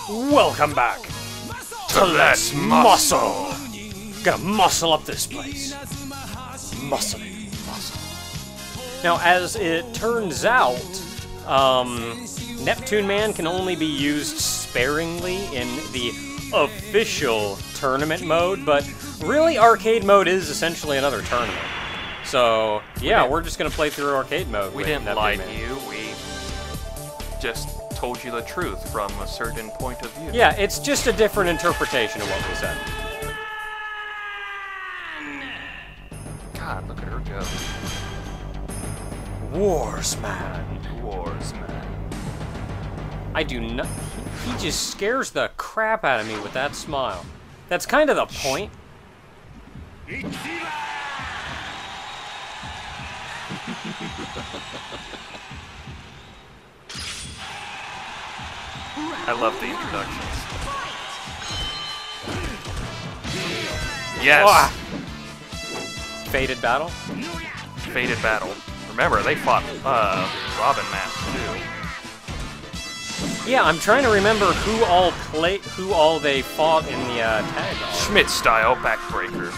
Welcome back to Let's Muscle. Gotta muscle up this place. Muscle it, muscle. Now, as it turns out, Neptune Man can only be used sparingly in the official tournament mode, but really arcade mode is essentially another tournament. So, yeah, we're just gonna play through arcade mode. We didn't lie to you, we just told you the truth from a certain point of view. Yeah, it's just a different interpretation of what we said. God, look at her go. Warsman. Warsman. I do not... He just scares the crap out of me with that smile. That's kind of the point. I love the introductions. Yes! Ah. Fated battle? Fated battle. Remember, they fought Robin Mask too. Yeah, I'm trying to remember who all they fought in the tag. Schmidt style backbreaker.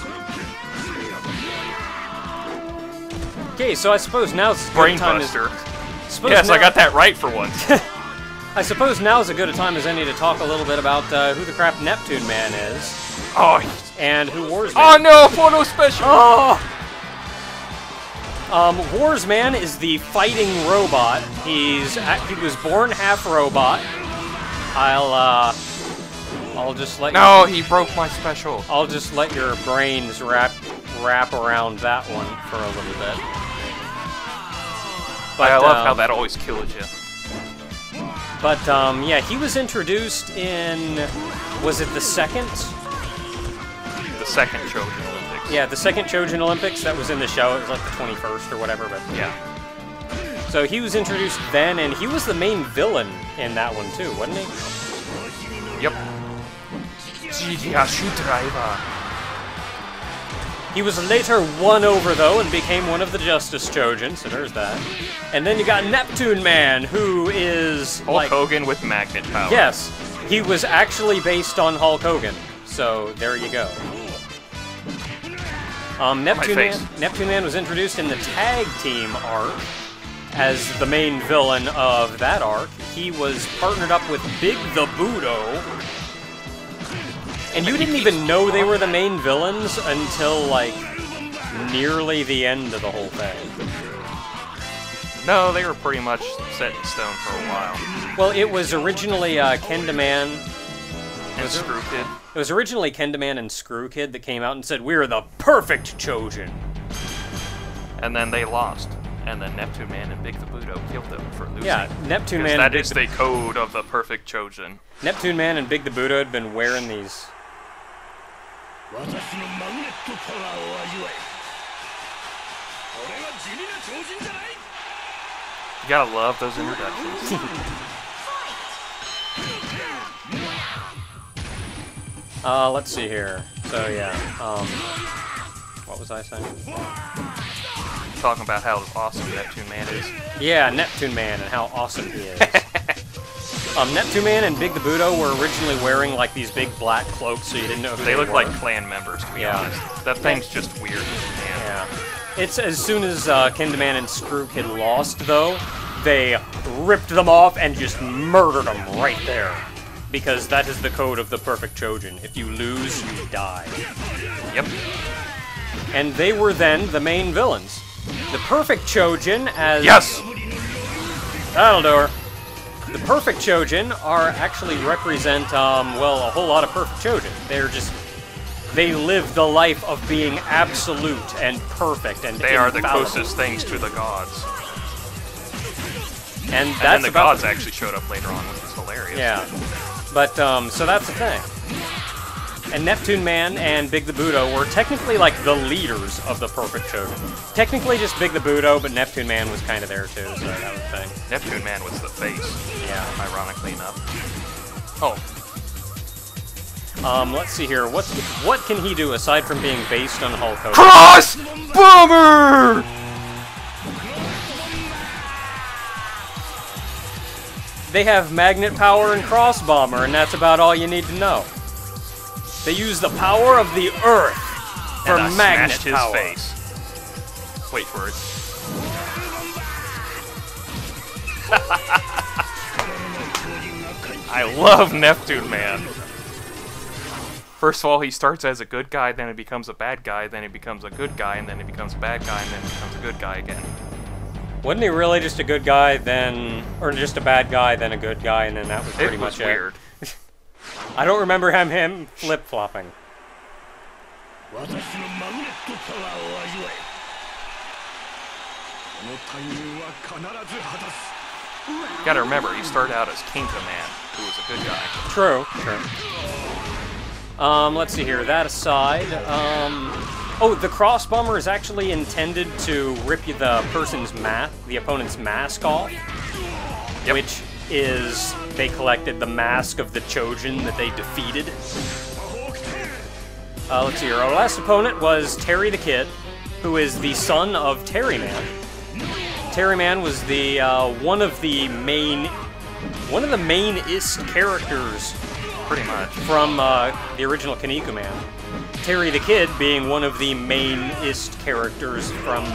Okay, so I suppose now's a good time as... Yes, I got that right for once. I suppose now is as good a time as any to talk a little bit about who the crap Neptune Man is. Oh, and who Warsman. Oh no, photo special! Oh! Warsman is the fighting robot. He was born half robot. I'll just let No, he broke my special. I'll just let your brains wrap around that one for a little bit. But I love how that always kills you. But yeah, he was introduced in, was it the second? The second Trojan Olympics. Yeah, the second Trojan Olympics. That was in the show. It was like the 21st or whatever. But yeah. So he was introduced then, and he was the main villain in that one too, wasn't he? Yep. Driver. He was later won over, though, and became one of the Justice Trojans, so there's that. And then you got Neptune Man, who is Hulk Hogan with magnet power. Yes, he was actually based on Hulk Hogan, so there you go. Neptune Man was introduced in the tag team arc as the main villain of that arc. He was partnered up with Big the Budo. And you didn't even know they were the main villains until, like, nearly the end of the whole thing. No, they were pretty much set in stone for a while. Well, it was originally Kenda Man and Screw Kid. It was originally Kenda Man and Screw Kid that came out and said, "We're the perfect Trojan." And then they lost. And then Neptune Man and Big the Budo killed them for losing. Yeah, Neptune Man. That is the code of the perfect Trojan. Neptune Man and Big the Budo had been wearing these. You gotta love those introductions. Let's see here. So yeah, what was I saying? Talking about how awesome Neptune Man is. Yeah, Neptune Man and how awesome he is. Neptune Man and Big the Budo were originally wearing like these big black cloaks, so you didn't know who they were. They look like clan members, to be honest. That thing's just weird, man. Yeah. It's as soon as Kenda Man and Screw Kid lost, though, they ripped them off and just murdered them right there. Because that is the code of the perfect Trojan. If you lose, you die. Yep. And they were then the main villains. The perfect Trojan as... Yes! That'll do her. The perfect Trojan are actually represent, well, a whole lot of perfect Trojan. They live the life of being absolute and perfect and they are the closest things to the gods. And then the gods actually showed up later on, which was hilarious. Yeah. But, so that's the thing. And Neptune Man and Big the Budo were technically like the leaders of the perfect Trojan. Technically just Big the Budo, but Neptune Man was kind of there too, so that was the thing. Neptune Man was the face. Yeah. Ironically enough. Oh. Let's see here. What can he do aside from being based on Hulk Hogan? Cross Bomber! they have magnet power and cross bomber, and that's about all you need to know. They use the power of the Earth for magnet power. His face. Wait for it. I love Neptune Man. First of all, he starts as a good guy, then he becomes a bad guy, then he becomes a good guy, and then he becomes a bad guy, and then he becomes a good guy again. Wasn't he really just a good guy, then, or just a bad guy, then a good guy, and then that was pretty much it? It was weird. I don't remember him flip-flopping. You gotta remember, he started out as King Man, who was a good guy. True, true. Let's see here, that aside, oh, the cross bomber is actually intended to rip the opponent's mask off, which is, they collected the mask of the Chojin that they defeated. Let's see here, our last opponent was Terry the Kid, who is the son of Terry Man. Terry Man was the, one of the mainest characters, pretty much, from the original Kinniku Man. Terry the Kid being one of the mainest characters from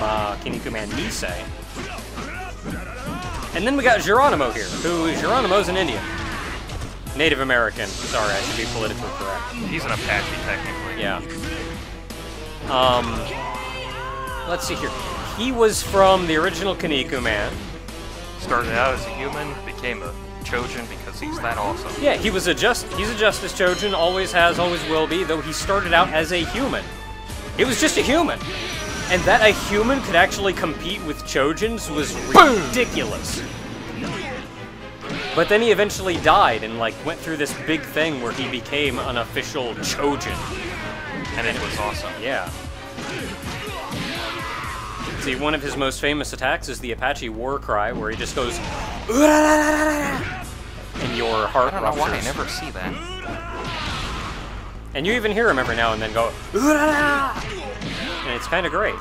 Kinniku Man Nisei. And then we got Geronimo here, Geronimo's an Indian. Native American. Sorry, I should be politically correct. He's an Apache, technically. Yeah. Let's see here. He was from the original Kinniku Man. Started out as a human, became a Chojin because he's that awesome. Yeah, he's a Justice Chojin, always has, always will be, though he started out as a human. He was just a human. And that a human could actually compete with Chojins was ridiculous. But then he eventually died and, like, went through this big thing where he became an official Chojin. And it was awesome. Yeah. See, one of his most famous attacks is the Apache War Cry, where he just goes, and your heart ruptures. I don't know why I never see that. And you even hear him every now and then go, and it's kind of great.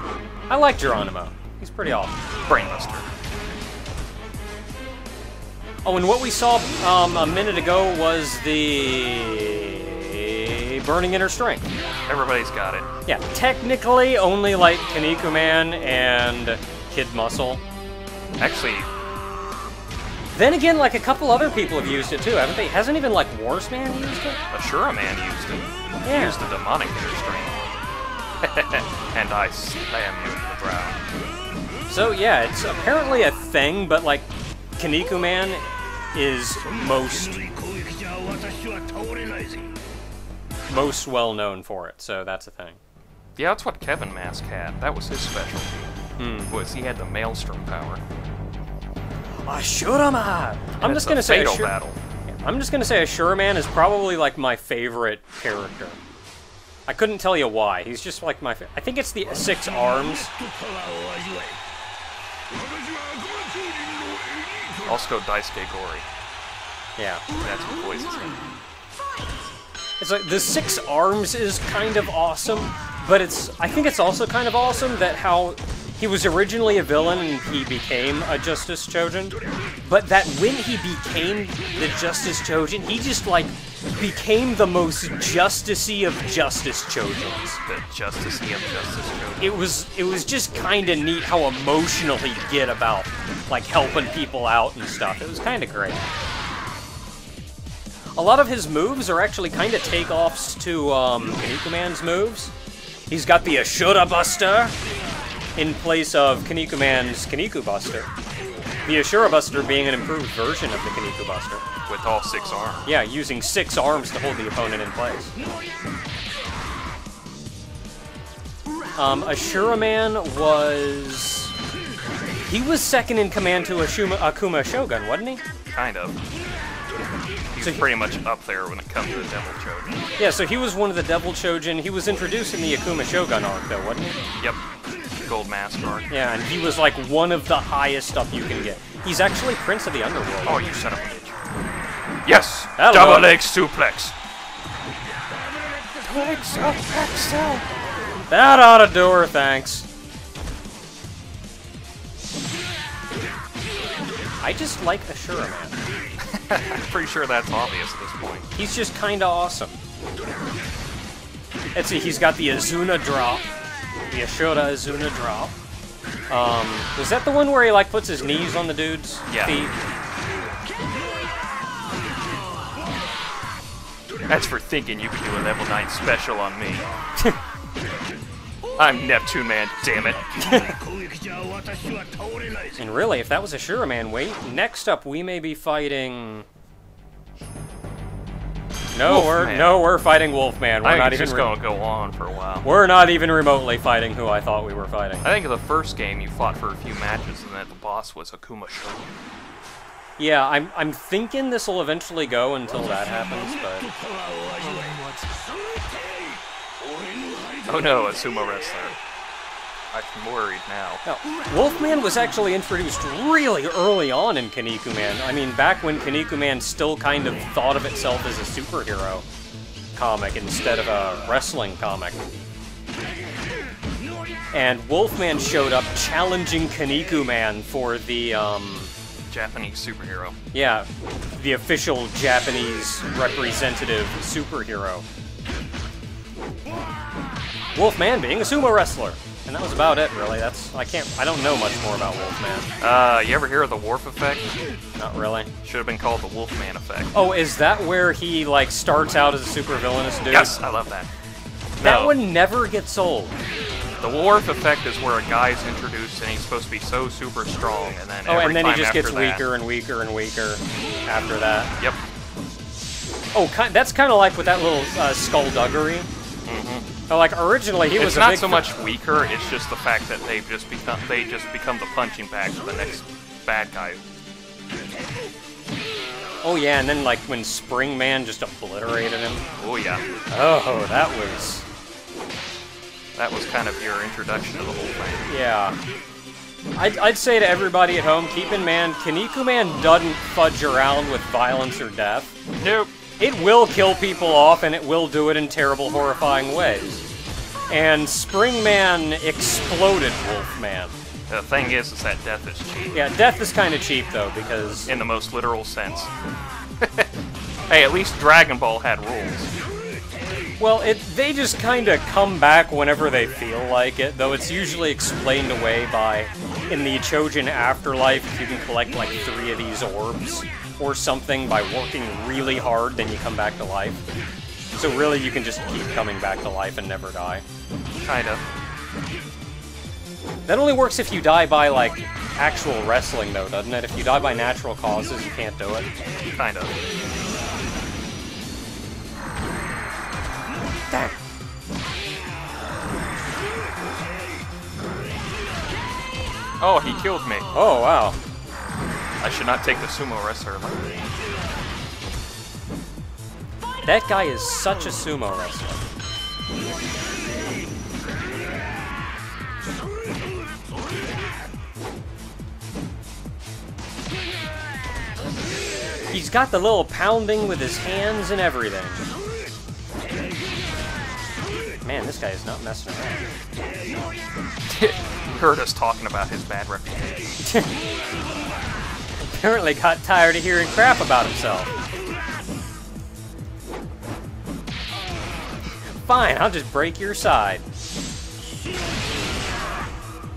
I like Geronimo. He's pretty awesome. Brainbuster. Oh, and what we saw a minute ago was the Burning Inner Strength. Everybody's got it. Yeah, technically only like Kinniku Man and Kid Muscle. Actually, then again, like a couple other people have used it too, haven't they? Hasn't even like Warseman used it? Ashuraman used it. Yeah. He used the demonic inner strength. And I slam you to the ground. So yeah, it's apparently a thing, but like Kinniku Man is most well known for it, so that's a thing. Yeah, that's what Kevin Mask had. That was his specialty. Was he had the maelstrom power. Ashuraman! I'm just gonna say Ashuraman is probably like my favorite character. I couldn't tell you why. He's just like my I think it's the 6 arms. Also Daisuke Gori. Yeah. That's what voices him. It's like the 6 arms is kind of awesome, but I think it's also kind of awesome that how he was originally a villain and he became a Justice Chojin, but that when he became the Justice Chojin, he just like became the most justicey of Justice Chojins. The justicey of Justice Chojin. It was just kind of neat how emotional he'd get about like helping people out and stuff. It was kind of great. A lot of his moves are actually kind of takeoffs to Kinniku Man's moves. He's got the Ashura Buster in place of Kinniku Man's Kinniku Buster. The Ashura Buster being an improved version of the Kinniku Buster. With all 6 arms. Yeah, using 6 arms to hold the opponent in place. Ashuraman was... He was second in command to Akuma Shogun, wasn't he? Kind of. He's pretty much up there when it comes to the Devil Chojin. Yeah, so he was one of the Devil Chojin. He was introduced in the Akuma Shogun arc, though, wasn't he? Yep. Gold Mask arc. Yeah, and he was like one of the highest up you can get. He's actually Prince of the Underworld. Oh, you son of a bitch. Yes! Hello. Double leg suplex! Double leg suplex! That ought to do her, thanks. I just like Ashuraman. I'm pretty sure that's obvious at this point. He's just kinda awesome. Let's see, he's got the Azuna drop. The Ashura Azuna drop. Was that the one where he, like, puts his knees on the dude's feet? That's for thinking you could do a level 9 special on me. I'm Neptune Man, damn it. And really, if that was Ashuraman, wait, next up we may be fighting... No, we're fighting Wolfman. We're not even just gonna go on for a while. We're not even remotely fighting who I thought we were fighting. I think in the first game you fought for a few matches and that the boss was Akuma Shogun. Yeah, I'm thinking this will eventually go until that happens, but... Oh no, a sumo wrestler. I'm worried now. Now, Wolfman was actually introduced really early on in Kinnikuman. I mean, back when Kinnikuman still kind of thought of itself as a superhero comic instead of a wrestling comic. And Wolfman showed up challenging Kinnikuman for the, Japanese superhero. Yeah, the official Japanese representative superhero. Wolfman being a sumo wrestler. And that was about it, really. I don't know much more about Wolfman. You ever hear of the Worf effect? Not really. Should have been called the Wolfman effect. Oh, is that where he, like, starts out as a super villainous dude? Yes, I love that. That one never gets old. The Worf effect is where a guy's introduced and he's supposed to be so super strong, and then and then he just gets weaker and weaker and weaker after that. Yep. Oh, that's kind of like with that little skullduggery. Mm-hmm. Like originally he was not so much weaker; it's just the fact that they just become the punching bag for the next bad guy. Oh yeah, and then like when Spring Man just obliterated him. Oh yeah. Oh, that was kind of your introduction to the whole thing. Yeah. I'd say to everybody at home, keep in mind, Kinnikuman doesn't fudge around with violence or death. Nope. It will kill people off, and it will do it in terrible, horrifying ways. And Spring Man exploded Wolfman. The thing is that death is cheap. Yeah, death is kind of cheap, though, because... In the most literal sense. Hey, at least Dragon Ball had rules. Well, they just kind of come back whenever they feel like it, though it's usually explained away by, in the Chojin Afterlife, if you can collect like 3 of these orbs or something by working really hard, then you come back to life. So really, you can just keep coming back to life and never die. Kinda. That only works if you die by, like, actual wrestling, though, doesn't it? If you die by natural causes, you can't do it. Kinda. Dang. Oh, he killed me. Oh, wow. I should not take the sumo wrestler lightly. That guy is such a sumo wrestler. He's got the little pounding with his hands and everything. Man, this guy is not messing around. You heard us talking about his bad reputation. Apparently got tired of hearing crap about himself. Fine, I'll just break your side.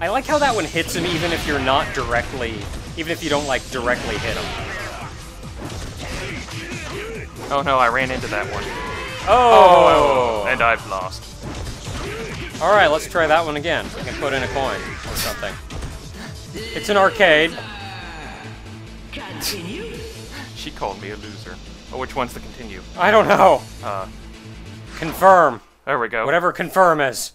I like how that one hits him even if you're not directly... Even if you don't, like, directly hit him. Oh no, I ran into that one. Oh! And I've lost. Alright, let's try that one again. I can put in a coin or something. It's an arcade. She called me a loser. Oh, which one's to continue? I don't know. Confirm. There we go. Whatever confirm is.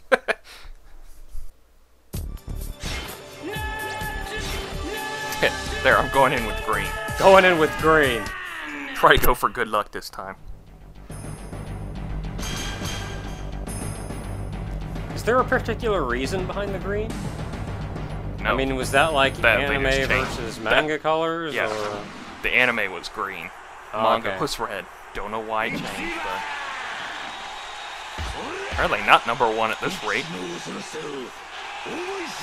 There, I'm going in with green. Going in with green. Try to go for good luck this time. Is there a particular reason behind the green? No. I mean, was that like anime just versus manga colors? Yeah. Or? The anime was green. Oh, Manga okay. was red. Don't know why it changed, but... Apparently not #1 at this rate.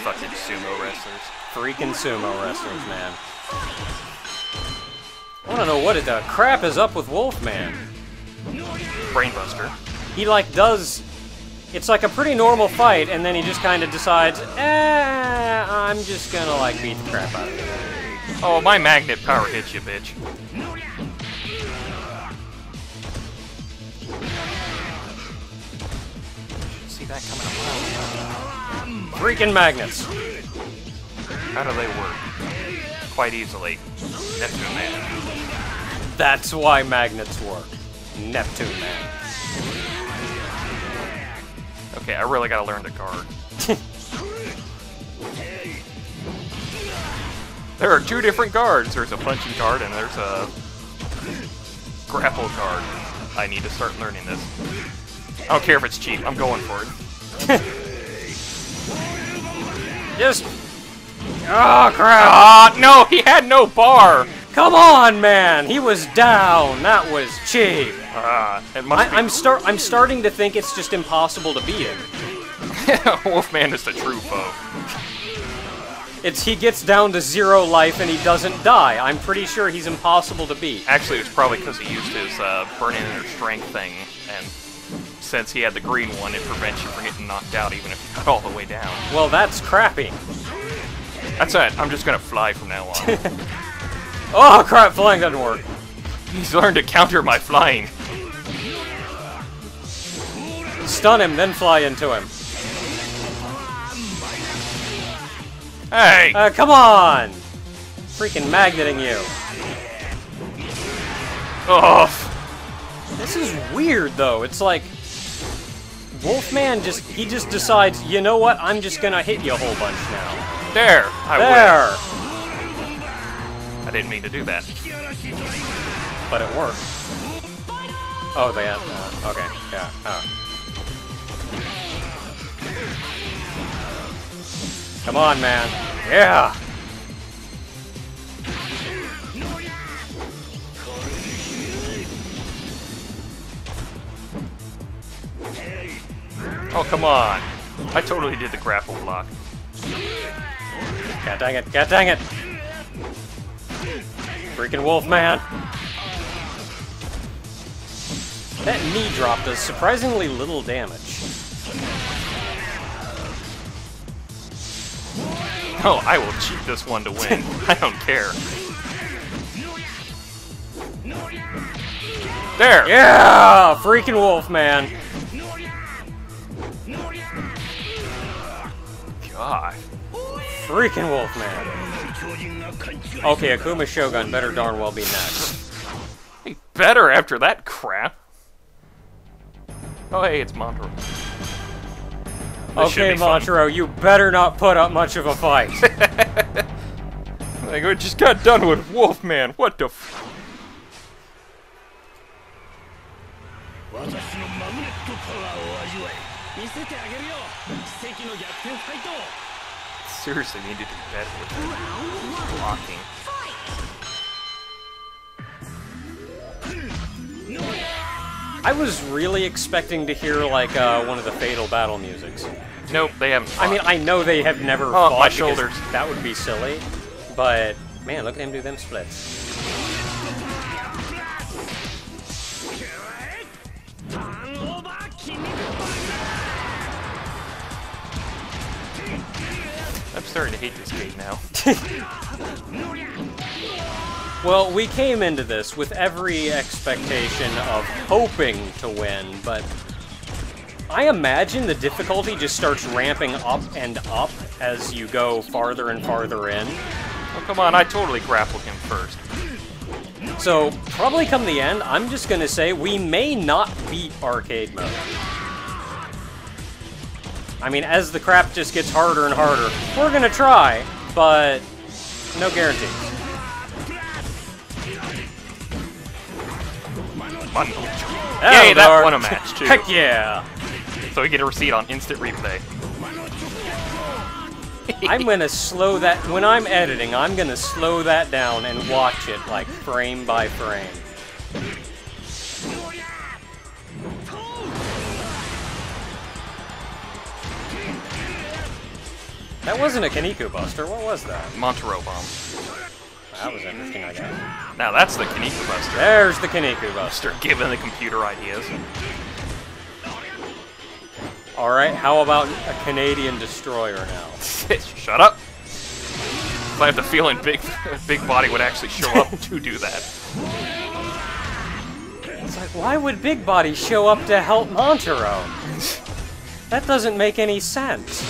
Fucking sumo wrestlers. Freaking sumo wrestlers, man. I don't know what the crap is up with Wolfman. Brainbuster. He, like, does... It's like a pretty normal fight, and then he just kind of decides, I'm just gonna, like, beat the crap out of you. Oh, my magnet power hits you, bitch. See that coming up. Freaking magnets. How do they work? Quite easily. Neptune Man. That's why magnets work. Neptune Man. Okay, I really gotta learn to guard. There are two different guards. There's a punching guard and there's a grapple guard. I need to start learning this. I don't care if it's cheap. I'm going for it. Just... Oh, crap! Ah, no! He had no bar! Come on, man! He was down! That was cheap! It must be... I'm starting to think it's just impossible to beat him. Wolfman is the true foe. He gets down to 0 life and he doesn't die. I'm pretty sure he's impossible to beat. Actually, it's probably because he used his burning inner strength thing, and since he had the green one, it prevents you from getting knocked out even if you got all the way down. Well, that's crappy. That's it. I'm just gonna fly from now on. Oh, crap, flying doesn't work. He's learned to counter my flying. Stun him, then fly into him. Hey! Come on! Freaking magneting you. Oh! This is weird, though. It's like... Wolfman just decides, you know what, I'm just gonna hit you a whole bunch now. There! There! I didn't mean to do that. But it worked. Oh, they had... okay, yeah. Come on, man. Yeah! Oh, come on. I totally did the grapple block. God dang it, god dang it! Freaking Wolfman! That knee drop does surprisingly little damage. Oh, I will cheat this one to win. I don't care. There! Yeah! Freaking Wolfman! God. Freaking Wolfman. Okay, Akuma Shogun better darn well be next. He better after that crap. Oh, hey, it's Montro. Okay, Montro, you better not put up much of a fight. Like, we just got done with Wolfman. What the f... Seriously, we need to do better with that blocking. I was really expecting to hear, like, one of the Fatal Battle musics. Nope, they haven't fought. I mean, I know they have never Oh, fought my because shoulders. that would be silly, but, man, look at him do them splits. I'm starting to hate this game now. Well, we came into this with every expectation of hoping to win, but I imagine the difficulty just starts ramping up and up as you go farther and farther in. Oh, come on, I totally grappled him first. So, probably come the end, I'm just gonna say we may not beat arcade mode. I mean, as the crap just gets harder and harder, we're gonna try, but no guarantees. Yay, that won a match, too. Heck yeah! So we get a receipt on instant replay. I'm gonna slow that, when I'm editing, I'm gonna slow that down and watch it, like, frame by frame. That wasn't a Kaneko Buster, what was that? Montro bomb. That was interesting, I guess. Now that's the Kaniku Buster. There's the Kaniku Buster. Start giving the computer ideas. Alright, how about a Canadian destroyer now? Shut up! I have the feeling Big Body would actually show up to do that. It's like, why would Big Body show up to help Montro? That doesn't make any sense.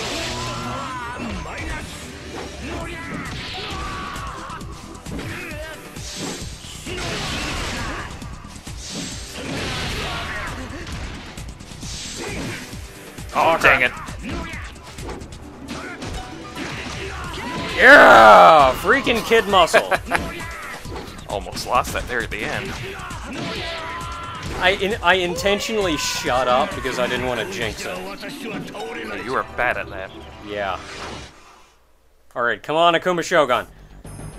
Oh, dang it. Yeah! Freaking Kid Muscle. Almost lost that there at the end. I intentionally shut up because I didn't want to jinx it. Yeah, you are bad at that. Yeah. Alright, come on, Akuma Shogun.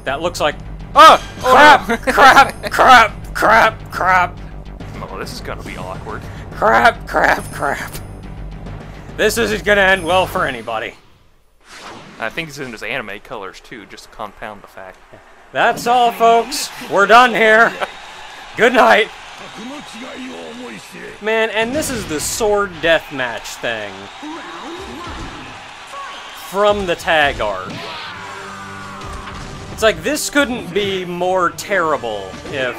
That looks like... Oh! Crap! Crap! Crap! Crap! Crap! Oh, this is gonna be awkward. Crap! Crap! Crap! This isn't gonna end well for anybody. I think it's in his anime colors, too, just to compound the fact. That's all, folks. We're done here. Good night. Man, and this is the sword deathmatch thing from the tag art. It's like, this couldn't be more terrible if...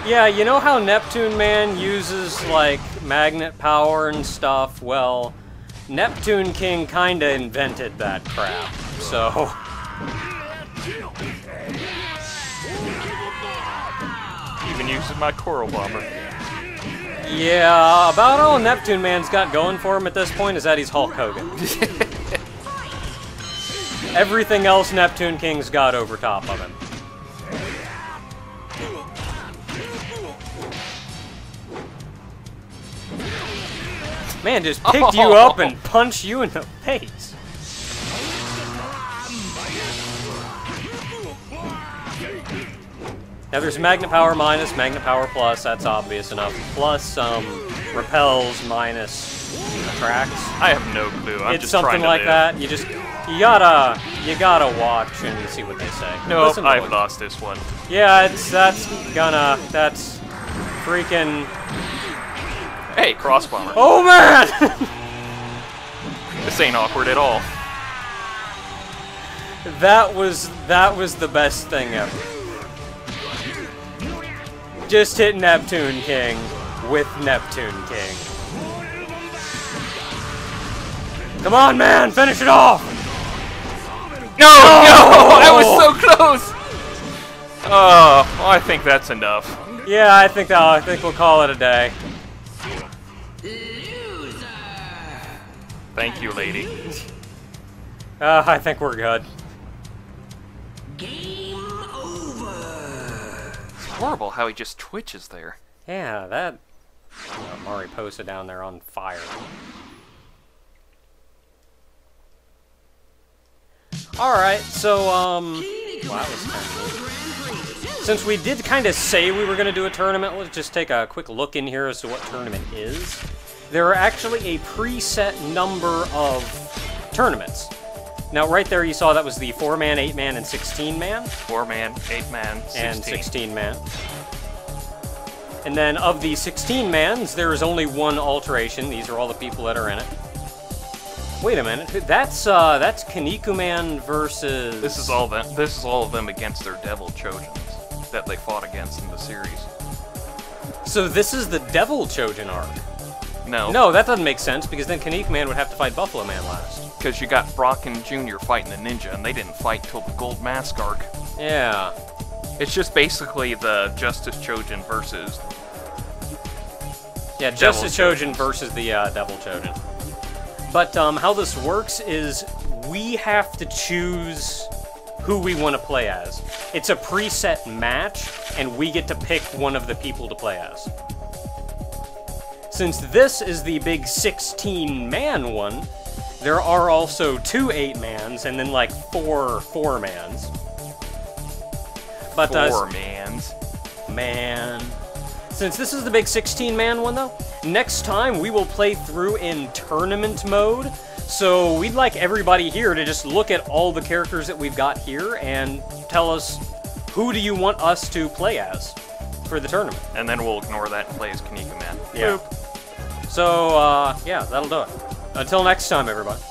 Yeah, you know how Neptune Man uses, like, magnet power and stuff? Well, Neptune King kinda invented that crap, so... Even using my Coral Bomber. Yeah, about all Neptune Man's got going for him at this point is that he's Hulk Hogan. Everything else Neptune King's got over top of him. Man, just picked you up and punched you in the face. Now there's Magnet Power minus, Magnet Power plus, that's obvious enough. Plus, repels minus attracts. I have no clue. I'm it's just something trying to like live. that. You gotta watch and see what they say. No, I've lost this one. Yeah, that's freaking... Hey, Cross Bomber. Oh man! This ain't awkward at all. That was the best thing ever. Just hit Neptune King with Neptune King. Come on, man, finish it off! No, no, I was so close. Oh, well, I think that's enough. Yeah, I think we'll call it a day. Thank you, lady. I think we're good. Game over. It's horrible how he just twitches there. Yeah, that... Mari posted down there on fire. Alright, so, wow, that was kind of neat. Since we did kind of say we were going to do a tournament, let's just take a quick look in here as to what tournament is. There are actually a preset number of tournaments. Now, right there you saw that was the 4-man, 8-man, and 16-man. 4-man, 8-man, 16. And 16-man. And then of the 16-mans, there is only one alteration. These are all the people that are in it. Wait a minute, that's Kaniku Man versus... This is all of them against their Devil Chojins that they fought against in the series. So this is the Devil Chojin arc. No. No, that doesn't make sense, because then Kaniku Man would have to fight Buffalo Man last. Because you got Brock and Jr. fighting the ninja, and they didn't fight till the Gold Mask arc. Yeah. It's just basically the Justice Chojin versus... Yeah, Justice Chojin versus the Devil Chojin. But how this works is we have to choose who we want to play as. It's a preset match, and we get to pick one of the people to play as. Since this is the big 16-man one, there are also 2 8-mans and then like 4 4-mans. But 4-mans. Man. Since this is the big 16-man one, though, next time we will play through in tournament mode. So we'd like everybody here to just look at all the characters that we've got here and tell us who do you want us to play as for the tournament. And then we'll ignore that and play as Kinika Man. Yeah. Boop. So, yeah, that'll do it. Until next time, everybody.